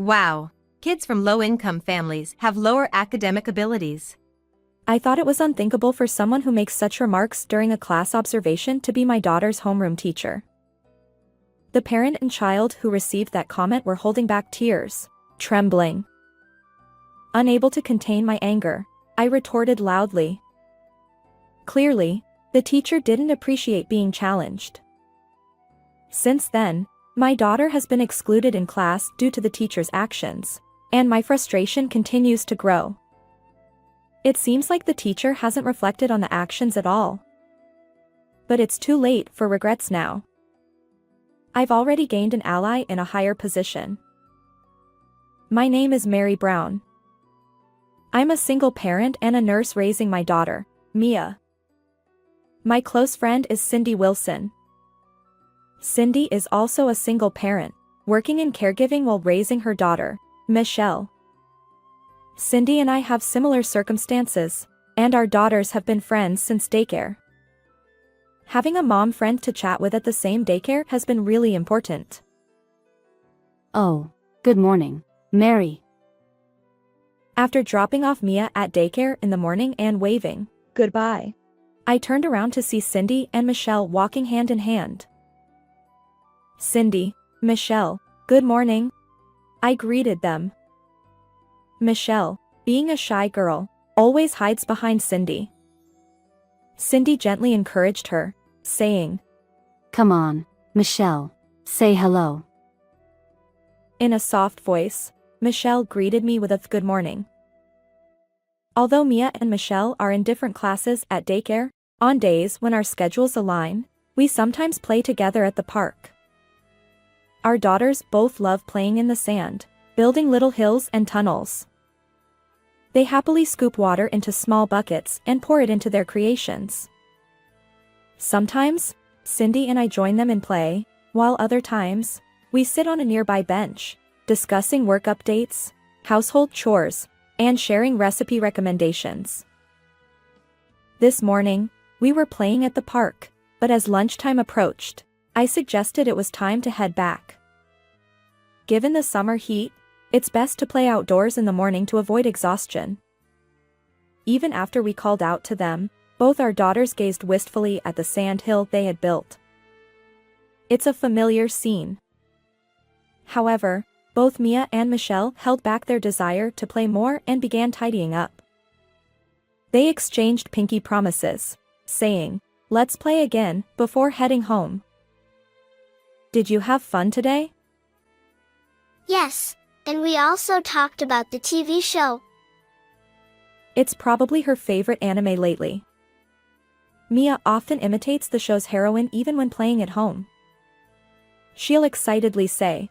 Wow, kids from low-income families have lower academic abilities. I thought it was unthinkable for someone who makes such remarks during a class observation to be my daughter's homeroom teacher. The parent and child who received that comment were holding back tears, trembling. Unable to contain my anger, I retorted loudly. Clearly, the teacher didn't appreciate being challenged. Since then, my daughter has been excluded in class due to the teacher's actions, and my frustration continues to grow. It seems like the teacher hasn't reflected on the actions at all. But it's too late for regrets now. I've already gained an ally in a higher position. My name is Mary Brown. I'm a single parent and a nurse raising my daughter, Mia. My close friend is Cindy Wilson. Cindy is also a single parent, working in caregiving while raising her daughter, Michelle. Cindy and I have similar circumstances, and our daughters have been friends since daycare. Having a mom friend to chat with at the same daycare has been really important. Oh, good morning, Mary. After dropping off Mia at daycare in the morning and waving goodbye, I turned around to see Cindy and Michelle walking hand in hand. Cindy, Michelle, good morning. I greeted them. Michelle, being a shy girl, always hides behind Cindy. Cindy gently encouraged her, saying, Come on, Michelle, say hello. In a soft voice, Michelle greeted me with a good morning. Although Mia and Michelle are in different classes at daycare, on days when our schedules align, we sometimes play together at the park. Our daughters both love playing in the sand, building little hills and tunnels. They happily scoop water into small buckets and pour it into their creations. Sometimes, Cindy and I join them in play, while other times, we sit on a nearby bench, discussing work updates, household chores, and sharing recipe recommendations. This morning, we were playing at the park, but as lunchtime approached, I suggested it was time to head back. Given the summer heat, it's best to play outdoors in the morning to avoid exhaustion. Even after we called out to them, both our daughters gazed wistfully at the sand hill they had built. It's a familiar scene. However, both Mia and Michelle held back their desire to play more and began tidying up. They exchanged pinky promises, saying, "Let's play again," before heading home. Did you have fun today? Yes, and we also talked about the TV show. It's probably her favorite anime lately. Mia often imitates the show's heroine even when playing at home. She'll excitedly say,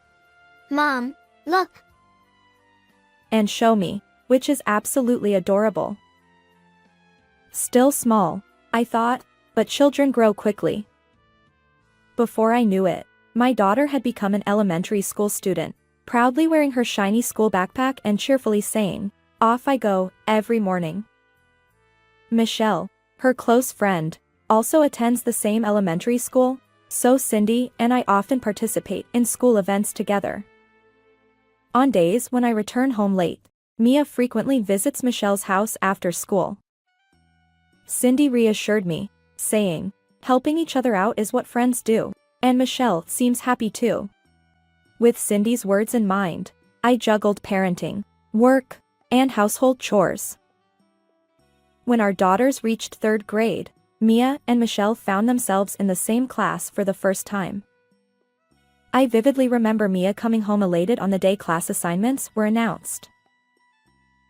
Mom, look. and show me, which is absolutely adorable. Still small, I thought, but children grow quickly. Before I knew it, my daughter had become an elementary school student, proudly wearing her shiny school backpack and cheerfully saying, "Off I go," every morning. Michelle, her close friend, also attends the same elementary school, so Cindy and I often participate in school events together. On days when I return home late, Mia frequently visits Michelle's house after school. Cindy reassured me, saying, "Helping each other out is what friends do," and Michelle seems happy too. With Cindy's words in mind, I juggled parenting, work, and household chores. When our daughters reached 3rd grade, Mia and Michelle found themselves in the same class for the first time. I vividly remember Mia coming home elated on the day class assignments were announced.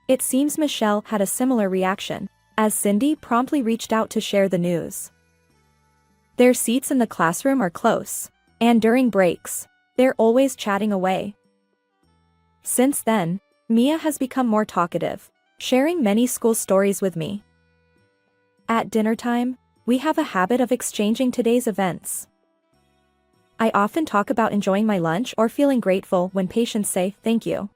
It seems Michelle had a similar reaction, as Cindy promptly reached out to share the news. Their seats in the classroom are close, and during breaks, they're always chatting away. Since then, Mia has become more talkative, sharing many school stories with me. At dinner time, we have a habit of exchanging today's events. I often talk about enjoying my lunch or feeling grateful when patients say thank you.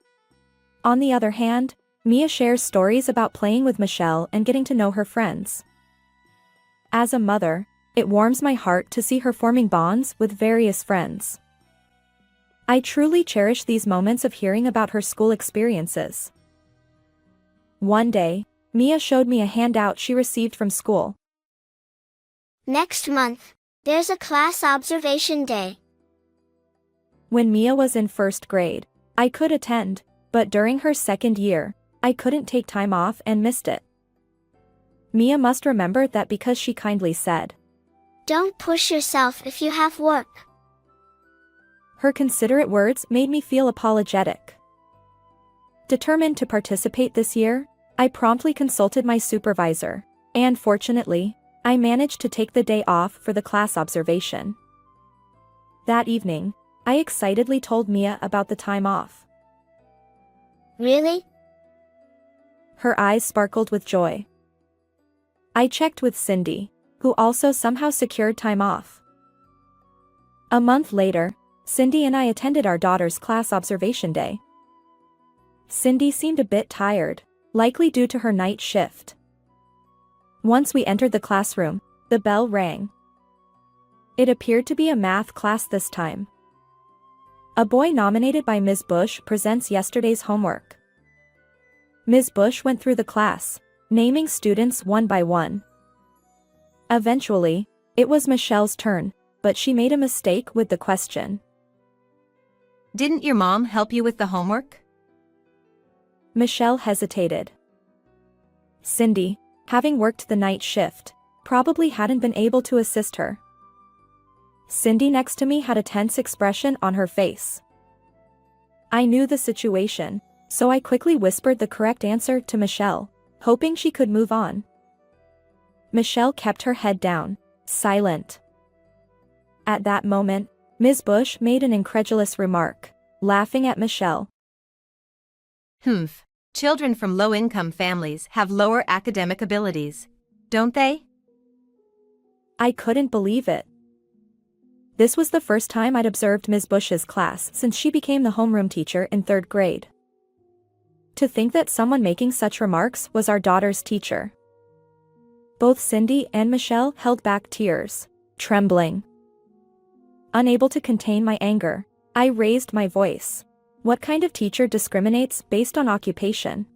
On the other hand, Mia shares stories about playing with Michelle and getting to know her friends. As a mother, it warms my heart to see her forming bonds with various friends. I truly cherish these moments of hearing about her school experiences. One day, Mia showed me a handout she received from school. Next month, there's a class observation day. When Mia was in first grade, I could attend, but during her second year, I couldn't take time off and missed it. Mia must remember that because she kindly said, Don't push yourself if you have work. Her considerate words made me feel apologetic. Determined to participate this year, I promptly consulted my supervisor, and fortunately, I managed to take the day off for the class observation. That evening, I excitedly told Mia about the time off. Really? Her eyes sparkled with joy. I checked with Cindy, who also somehow secured time off. A month later, Cindy and I attended our daughter's class observation day. Cindy seemed a bit tired, likely due to her night shift. Once we entered the classroom, the bell rang. It appeared to be a math class this time. A boy nominated by Ms. Bush presents yesterday's homework. Ms. Bush went through the class, naming students one by one. Eventually, it was Michelle's turn, but she made a mistake with the question. Didn't your mom help you with the homework? Michelle hesitated. Cindy, having worked the night shift, probably hadn't been able to assist her. Cindy next to me had a tense expression on her face. I knew the situation, so I quickly whispered the correct answer to Michelle, hoping she could move on. Michelle kept her head down, silent. At that moment, Ms. Bush made an incredulous remark, laughing at Michelle. Children from low-income families have lower academic abilities, don't they? I couldn't believe it. This was the first time I'd observed Ms. Bush's class since she became the homeroom teacher in third grade. To think that someone making such remarks was our daughter's teacher. Both Cindy and Michelle held back tears, trembling. Unable to contain my anger, I raised my voice. What kind of teacher discriminates based on occupation?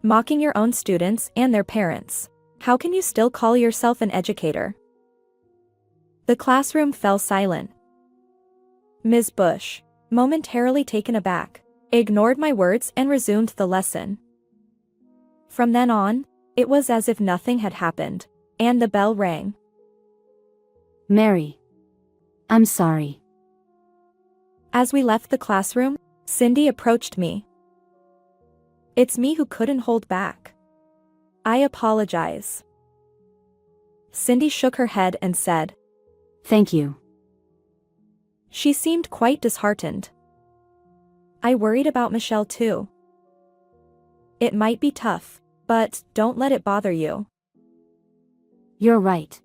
Mocking your own students and their parents, how can you still call yourself an educator? The classroom fell silent. Ms. Bush, momentarily taken aback, ignored my words and resumed the lesson. From then on, it was as if nothing had happened, and the bell rang. Mary. I'm sorry. As we left the classroom, Cindy approached me. It's me who couldn't hold back. I apologize. Cindy shook her head and said, Thank you. She seemed quite disheartened. I worried about Michelle too. It might be tough, but don't let it bother you. You're right.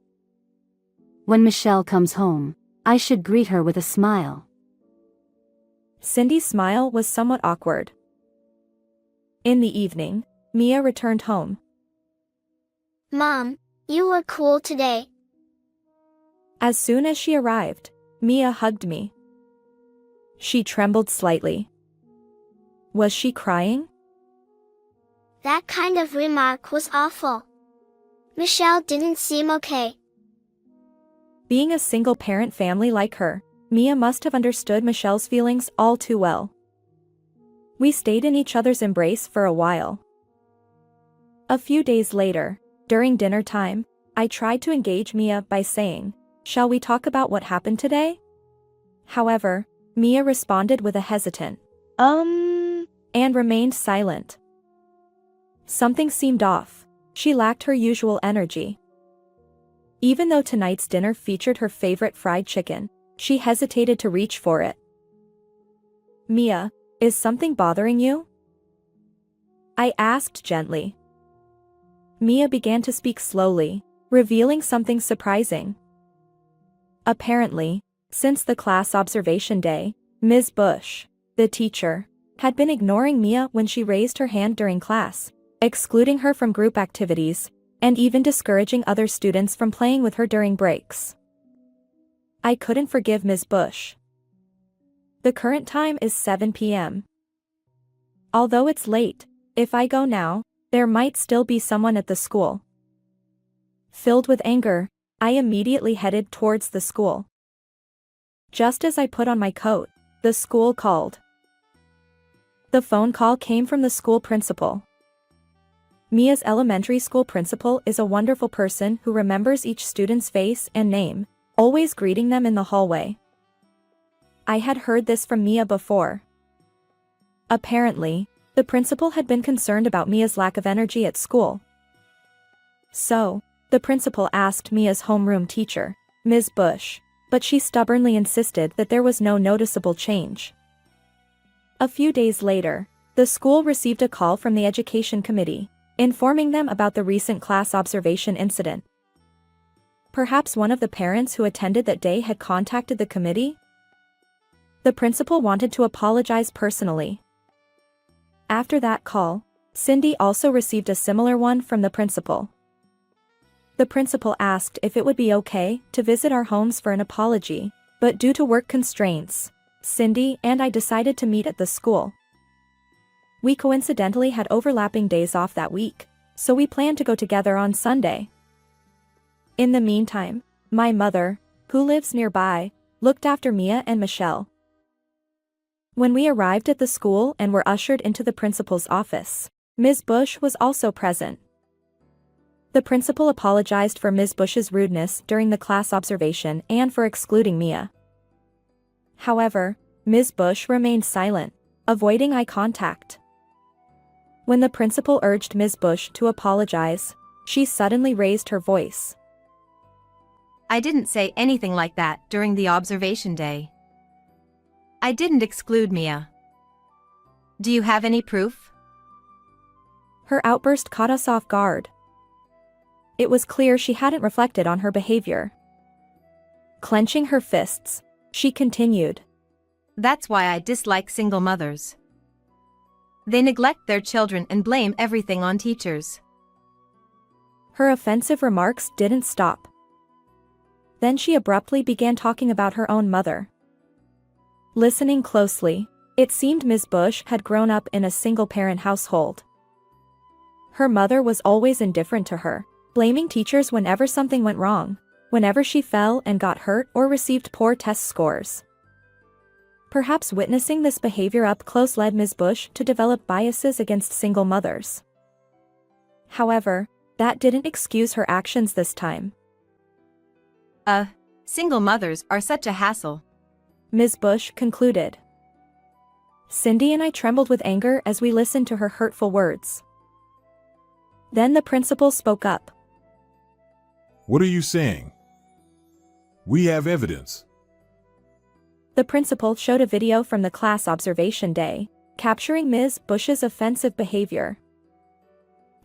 When Michelle comes home, I should greet her with a smile. Cindy's smile was somewhat awkward. In the evening, Mia returned home. Mom, you were cool today. As soon as she arrived, Mia hugged me. She trembled slightly. Was she crying? That kind of remark was awful. Michelle didn't seem okay. Being a single-parent family like her, Mia must have understood Michelle's feelings all too well. We stayed in each other's embrace for a while. A few days later, during dinner time, I tried to engage Mia by saying, "Shall we talk about what happened today?" However, Mia responded with a hesitant, and remained silent. Something seemed off. She lacked her usual energy. Even though tonight's dinner featured her favorite fried chicken, she hesitated to reach for it. Mia, is something bothering you? I asked gently. Mia began to speak slowly, revealing something surprising. Apparently, since the class observation day, Ms. Bush, the teacher, had been ignoring Mia when she raised her hand during class, excluding her from group activities, and even discouraging other students from playing with her during breaks. I couldn't forgive Ms. Bush. The current time is 7 p.m. Although it's late, if I go now, there might still be someone at the school. Filled with anger, I immediately headed towards the school. Just as I put on my coat, the school called. The phone call came from the school principal. Mia's elementary school principal is a wonderful person who remembers each student's face and name, always greeting them in the hallway. I had heard this from Mia before. Apparently, the principal had been concerned about Mia's lack of energy at school. So, the principal asked Mia's homeroom teacher, Ms. Bush, but she stubbornly insisted that there was no noticeable change. A few days later, the school received a call from the education committee, informing them about the recent class observation incident. Perhaps one of the parents who attended that day had contacted the committee? The principal wanted to apologize personally. After that call, Cindy also received a similar one from the principal. The principal asked if it would be okay to visit our homes for an apology, but due to work constraints, Cindy and I decided to meet at the school. We coincidentally had overlapping days off that week, so we planned to go together on Sunday. In the meantime, my mother, who lives nearby, looked after Mia and Michelle. When we arrived at the school and were ushered into the principal's office, Ms. Bush was also present. The principal apologized for Ms. Bush's rudeness during the class observation and for excluding Mia. However, Ms. Bush remained silent, avoiding eye contact. When the principal urged Ms. Bush to apologize, she suddenly raised her voice. I didn't say anything like that during the observation day. I didn't exclude Mia. Do you have any proof? Her outburst caught us off guard. It was clear she hadn't reflected on her behavior. Clenching her fists, she continued. That's why I dislike single mothers. They neglect their children and blame everything on teachers. Her offensive remarks didn't stop. Then she abruptly began talking about her own mother. Listening closely, it seemed Ms. Bush had grown up in a single-parent household. Her mother was always indifferent to her, blaming teachers whenever something went wrong, whenever she fell and got hurt or received poor test scores. Perhaps witnessing this behavior up close led Ms. Bush to develop biases against single mothers. However, that didn't excuse her actions this time. Single mothers are such a hassle, Ms. Bush concluded. Cindy and I trembled with anger as we listened to her hurtful words. Then the principal spoke up. What are you saying? We have evidence. The principal showed a video from the class observation day, capturing Ms. Bush's offensive behavior.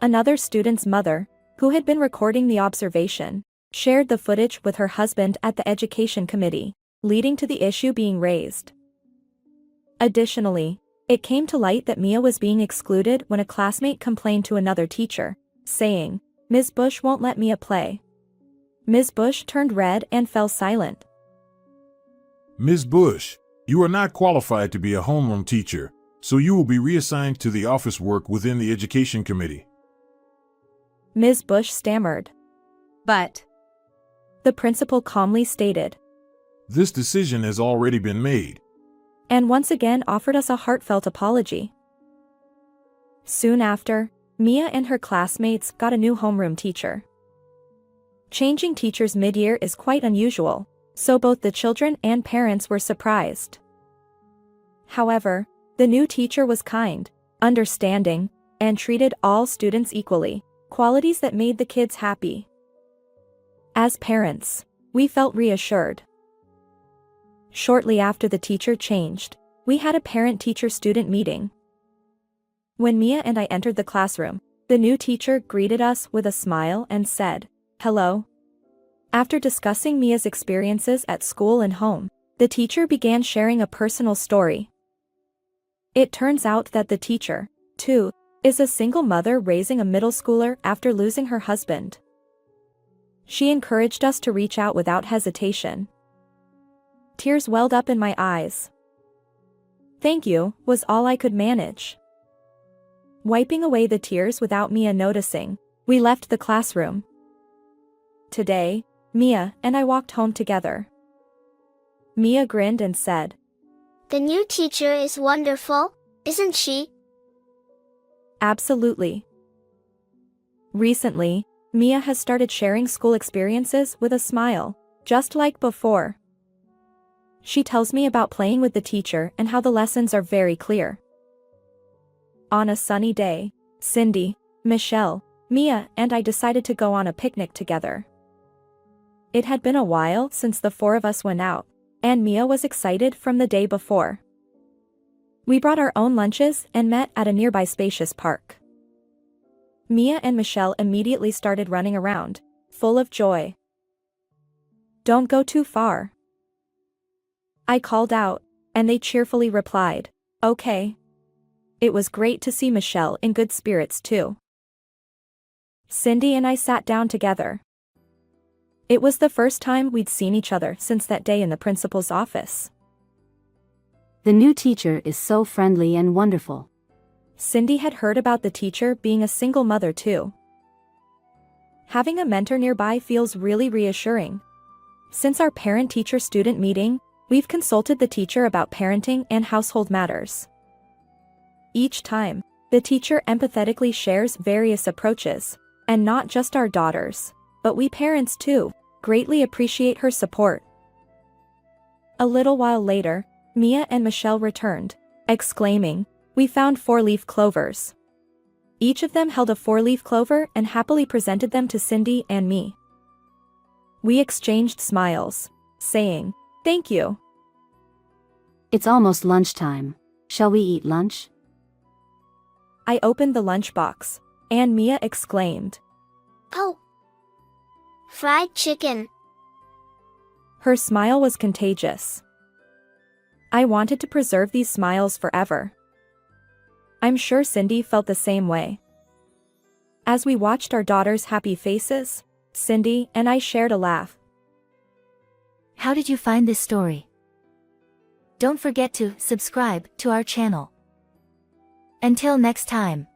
Another student's mother, who had been recording the observation, shared the footage with her husband at the education committee, leading to the issue being raised. Additionally, it came to light that Mia was being excluded when a classmate complained to another teacher, saying, "Ms. Bush won't let Mia play." Ms. Bush turned red and fell silent. Ms. Bush, you are not qualified to be a homeroom teacher, so you will be reassigned to the office work within the education committee. Ms. Bush stammered. but The principal calmly stated, This decision has already been made. and once again offered us a heartfelt apology. Soon after, Mia and her classmates got a new homeroom teacher. Changing teachers mid-year is quite unusual, so both the children and parents were surprised. However, the new teacher was kind, understanding, and treated all students equally, qualities that made the kids happy. As parents, we felt reassured. Shortly after the teacher changed, we had a parent-teacher-student meeting. When Mia and I entered the classroom, the new teacher greeted us with a smile and said, "Hello." After discussing Mia's experiences at school and home, the teacher began sharing a personal story. It turns out that the teacher, too, is a single mother raising a middle schooler after losing her husband. She encouraged us to reach out without hesitation. Tears welled up in my eyes. "Thank you," was all I could manage. Wiping away the tears without Mia noticing, we left the classroom. Today, Mia and I walked home together. Mia grinned and said, The new teacher is wonderful, isn't she? "Absolutely." Recently, Mia has started sharing school experiences with a smile, just like before. She tells me about playing with the teacher and how the lessons are very clear. On a sunny day, Cindy, Michelle, Mia, and I decided to go on a picnic together. It had been a while since the four of us went out, and Mia was excited from the day before. We brought our own lunches and met at a nearby spacious park. Mia and Michelle immediately started running around, full of joy. "Don't go too far," I called out, and they cheerfully replied, "Okay." It was great to see Michelle in good spirits too. Cindy and I sat down together. It was the first time we'd seen each other since that day in the principal's office. The new teacher is so friendly and wonderful. Cindy had heard about the teacher being a single mother too. Having a mentor nearby feels really reassuring. Since our parent-teacher-student meeting, we've consulted the teacher about parenting and household matters. Each time, the teacher empathetically shares various approaches, and not just our daughters, but we parents too, greatly appreciate her support. A little while later, Mia and Michelle returned, exclaiming, "We found 4-leaf clovers." Each of them held a 4-leaf clover and happily presented them to Cindy and me. We exchanged smiles, saying, "Thank you." It's almost lunchtime. Shall we eat lunch? I opened the lunchbox, and Mia exclaimed, Oh! Fried chicken. Her smile was contagious. I wanted to preserve these smiles forever. I'm sure Cindy felt the same way. As we watched our daughters' happy faces, Cindy and I shared a laugh. How did you find this story? Don't forget to subscribe to our channel. Until next time.